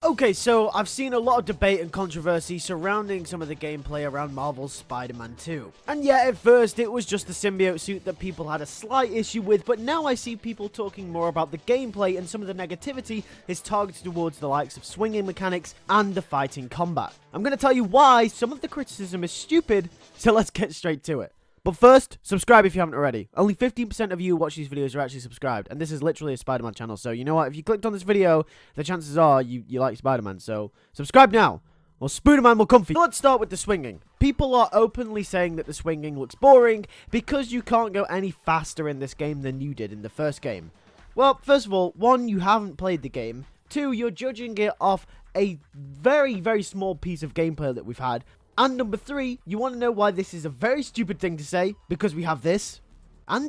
Okay, so I've seen a lot of debate and controversy surrounding some of the gameplay around Marvel's Spider-Man 2. And yeah, at first it was just the symbiote suit that people had a slight issue with, but now I see people talking more about the gameplay, and some of the negativity is targeted towards the likes of swinging mechanics and the fighting combat. I'm going to tell you why some of the criticism is stupid, so let's get straight to it. But first, subscribe if you haven't already. Only 15% of you who watch these videos are actually subscribed, and this is literally a Spider-Man channel, so you know what, if you clicked on this video, the chances are you like Spider-Man, so subscribe now, or Spooderman will come for you. Let's start with the swinging. People are openly saying that the swinging looks boring because you can't go any faster in this game than you did in the first game. Well, first of all, one, you haven't played the game. Two, you're judging it off a very, very small piece of gameplay that we've had. And number three, you want to know why this is a very stupid thing to say? Because we have this, and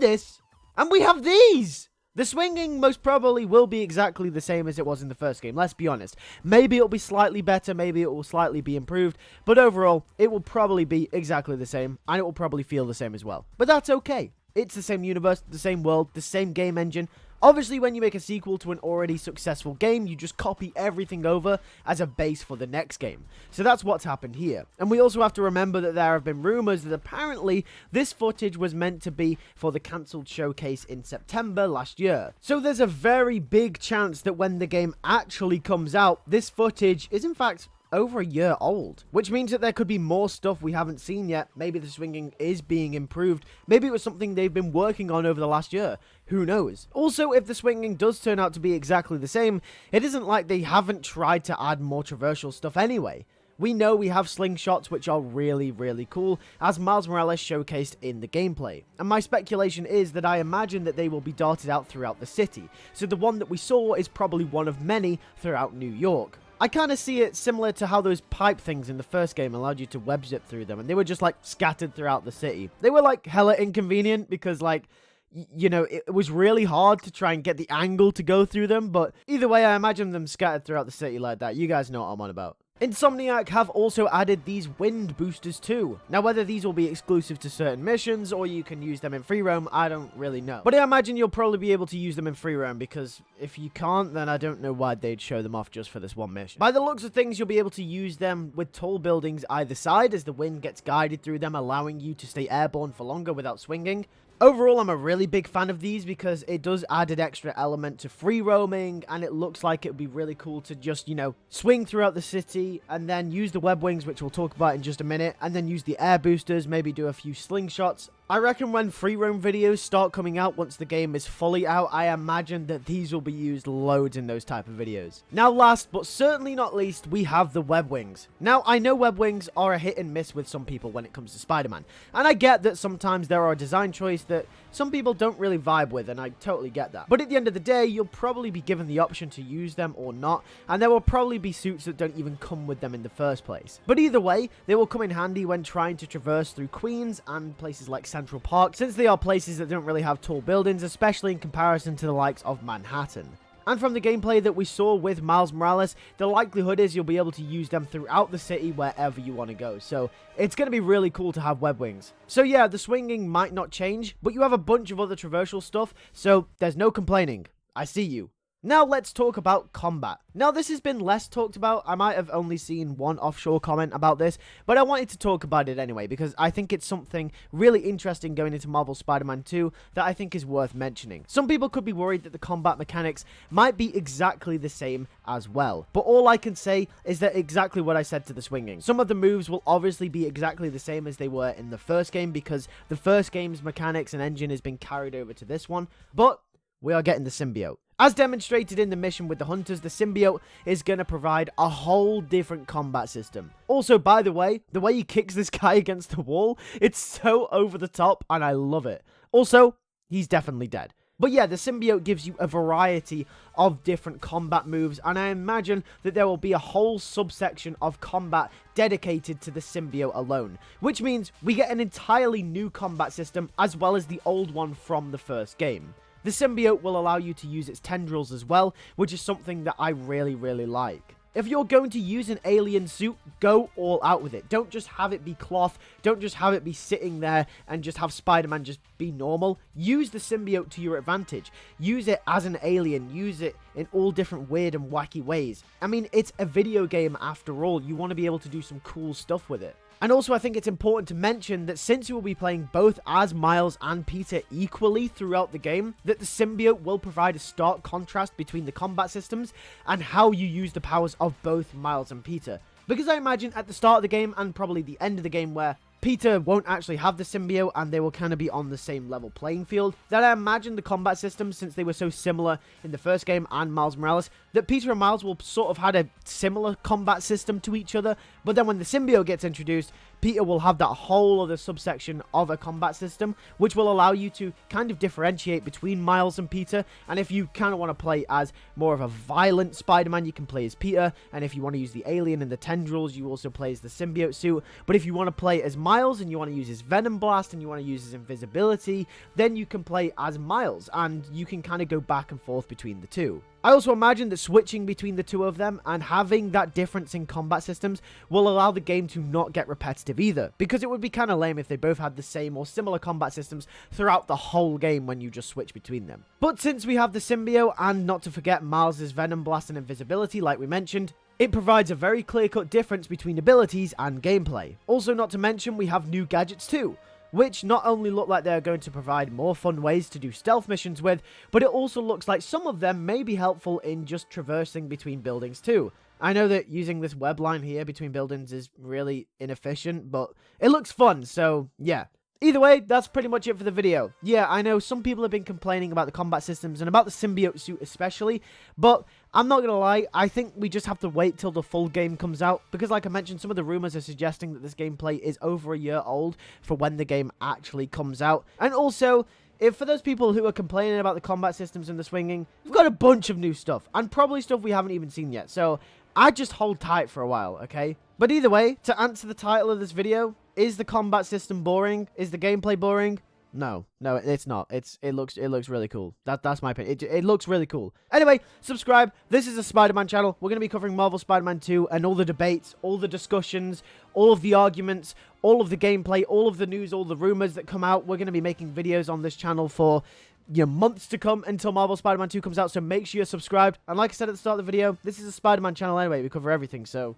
we have these! The swinging most probably will be exactly the same as it was in the first game, let's be honest. Maybe it'll be slightly better, maybe it will slightly be improved, but overall, it will probably be exactly the same, and it will probably feel the same as well. But that's okay. It's the same universe, the same world, the same game engine. Obviously, when you make a sequel to an already successful game, you just copy everything over as a base for the next game. So that's what's happened here. And we also have to remember that there have been rumors that apparently this footage was meant to be for the cancelled showcase in September last year. So there's a very big chance that when the game actually comes out, this footage is in fact over a year old, which means that there could be more stuff we haven't seen yet. Maybe the swinging is being improved. Maybe it was something they've been working on over the last year. Who knows? Also, if the swinging does turn out to be exactly the same, it isn't like they haven't tried to add more traversal stuff anyway. We know we have slingshots, which are really, really cool, as Miles Morales showcased in the gameplay. And my speculation is that I imagine that they will be darted out throughout the city. So the one that we saw is probably one of many throughout New York. I kind of see it similar to how those pipe things in the first game allowed you to web zip through them, and they were just like scattered throughout the city. They were like hella inconvenient because like, you know, it was really hard to try and get the angle to go through them, but either way, I imagine them scattered throughout the city like that. You guys know what I'm on about. Insomniac have also added these wind boosters too. Now, whether these will be exclusive to certain missions or you can use them in free roam, I don't really know. But I imagine you'll probably be able to use them in free roam, because if you can't, then I don't know why they'd show them off just for this one mission. By the looks of things, you'll be able to use them with tall buildings either side as the wind gets guided through them, allowing you to stay airborne for longer without swinging. Overall, I'm a really big fan of these because it does add an extra element to free roaming, and it looks like it would be really cool to just, you know, swing throughout the city and then use the web wings, which we'll talk about in just a minute, and then use the air boosters, maybe do a few slingshots. I reckon when free roam videos start coming out once the game is fully out, I imagine that these will be used loads in those type of videos. Now, last but certainly not least, we have the web wings. Now, I know web wings are a hit and miss with some people when it comes to Spider-Man, and I get that sometimes there are a design choice that some people don't really vibe with, and I totally get that. But at the end of the day, you'll probably be given the option to use them or not, and there will probably be suits that don't even come with them in the first place. But either way, they will come in handy when trying to traverse through Queens and places like Central Park, since they are places that don't really have tall buildings, especially in comparison to the likes of Manhattan. And from the gameplay that we saw with Miles Morales, the likelihood is you'll be able to use them throughout the city wherever you want to go. So it's going to be really cool to have web wings. So yeah, the swinging might not change, but you have a bunch of other traversal stuff, so there's no complaining. I see you. Now let's talk about combat. Now this has been less talked about. I might have only seen one offshore comment about this, but I wanted to talk about it anyway because I think it's something really interesting going into Marvel Spider-Man 2 that I think is worth mentioning. Some people could be worried that the combat mechanics might be exactly the same as well, but all I can say is that exactly what I said to the swinging. Some of the moves will obviously be exactly the same as they were in the first game because the first game's mechanics and engine has been carried over to this one, but we are getting the symbiote. As demonstrated in the mission with the Hunters, the symbiote is going to provide a whole different combat system. Also, by the way he kicks this guy against the wall, it's so over the top and I love it. Also, he's definitely dead. But yeah, the symbiote gives you a variety of different combat moves, and I imagine that there will be a whole subsection of combat dedicated to the symbiote alone, which means we get an entirely new combat system as well as the old one from the first game. The symbiote will allow you to use its tendrils as well, which is something that I really, really like. If you're going to use an alien suit, go all out with it. Don't just have it be cloth. Don't just have it be sitting there and just have Spider-Man just be normal. Use the symbiote to your advantage. Use it as an alien. Use it in all different weird and wacky ways. I mean, it's a video game after all. You want to be able to do some cool stuff with it. And also, I think it's important to mention that since you will be playing both as Miles and Peter equally throughout the game, that the symbiote will provide a stark contrast between the combat systems and how you use the powers of both Miles and Peter. Because I imagine at the start of the game and probably the end of the game where Peter won't actually have the symbiote and they will kind of be on the same level playing field, that I imagine the combat systems, since they were so similar in the first game and Miles Morales, that Peter and Miles will sort of had a similar combat system to each other, but then when the symbiote gets introduced, Peter will have that whole other subsection of a combat system, which will allow you to kind of differentiate between Miles and Peter. And if you kind of want to play as more of a violent Spider-Man, you can play as Peter, and if you want to use the alien and the tendrils, you also play as the symbiote suit. But if you want to play as Miles and you want to use his Venom Blast and you want to use his invisibility, then you can play as Miles, and you can kind of go back and forth between the two. I also imagine that switching between the two of them and having that difference in combat systems will allow the game to not get repetitive either, because it would be kind of lame if they both had the same or similar combat systems throughout the whole game when you just switch between them. But since we have the symbiote, and not to forget Miles' Venom Blast and invisibility like we mentioned, it provides a very clear-cut difference between abilities and gameplay. Also, not to mention, we have new gadgets too, which not only look like they're going to provide more fun ways to do stealth missions with, but it also looks like some of them may be helpful in just traversing between buildings too. I know that using this web line here between buildings is really inefficient, but it looks fun, so yeah. Either way, that's pretty much it for the video. Yeah, I know some people have been complaining about the combat systems and about the symbiote suit especially, but I'm not gonna lie, I think we just have to wait till the full game comes out, because like I mentioned, some of the rumors are suggesting that this gameplay is over a year old for when the game actually comes out. And also, if for those people who are complaining about the combat systems and the swinging, we've got a bunch of new stuff, and probably stuff we haven't even seen yet, so I just hold tight for a while, okay? But either way, to answer the title of this video, is the combat system boring? Is the gameplay boring? No, it's not. It looks really cool. That's my opinion. It looks really cool. Anyway, subscribe. This is a Spider-Man channel. We're going to be covering Marvel Spider-Man 2 and all the debates, all the discussions, all of the arguments, all of the gameplay, all of the news, all the rumors that come out. We're going to be making videos on this channel for months to come until Marvel Spider-Man 2 comes out, so make sure you're subscribed. And like I said at the start of the video, this is a Spider-Man channel anyway. We cover everything, so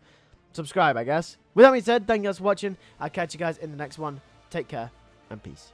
subscribe, I guess. With that being said, thank you guys for watching. I'll catch you guys in the next one. Take care, and peace.